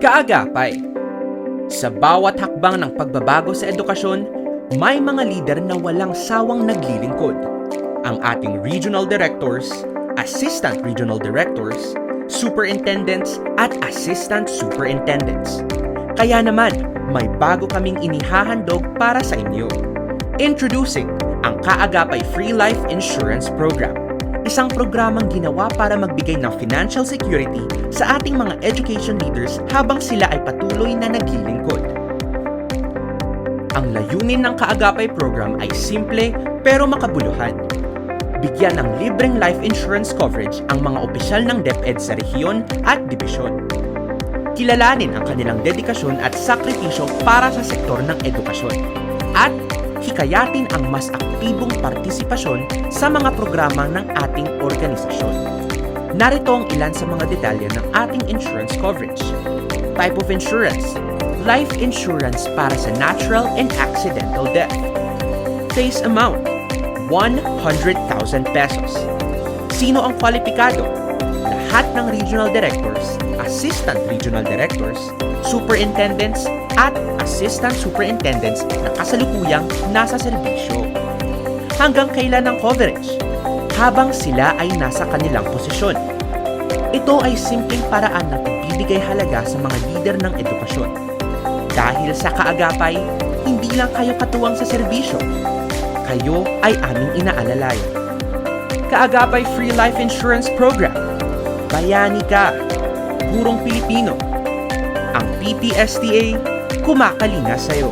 Kaagapay. Sa bawat hakbang ng pagbabago sa edukasyon, may mga lider na walang sawang naglilingkod. Ang ating regional directors, assistant regional directors, superintendents at assistant superintendents. Kaya naman, may bago kaming inihahandog para sa inyo. Introducing ang Kaagapay Free Life Insurance Program. Isang programang ginawa para magbigay ng financial security sa ating mga education leaders habang sila ay patuloy na naglilingkod. Ang layunin ng Kaagapay program ay simple pero makabuluhan. Bigyan ng libreng life insurance coverage ang mga opisyal ng DepEd sa rehiyon at dibisyon. Kilalanin ang kanilang dedikasyon at sakripisyo para sa sektor ng edukasyon. At hikayatin ang mas aktibong partisipasyon sa mga programa ng ating organisasyon. Narito ang ilan sa mga detalye ng ating insurance coverage. Type of insurance: life insurance para sa natural and accidental death. Face amount: 100,000 pesos. Sino ang kwalipikado? Lahat ng regional directors, assistant regional directors, superintendents, at assistant superintendents na kasalukuyang nasa serbisyo. Hanggang kailan ang coverage? Habang sila ay nasa kanilang posisyon. Ito ay simpleng paraan na pagbibigay halaga sa mga lider ng edukasyon. Dahil sa Kaagapay, hindi lang kayo katuwang sa serbisyo. Kayo ay aming inaalalayan. Kaagapay Free Life Insurance Program. Bayani ka. Gurong Pilipino. Ang PPSTA kumakalinga sa'yo.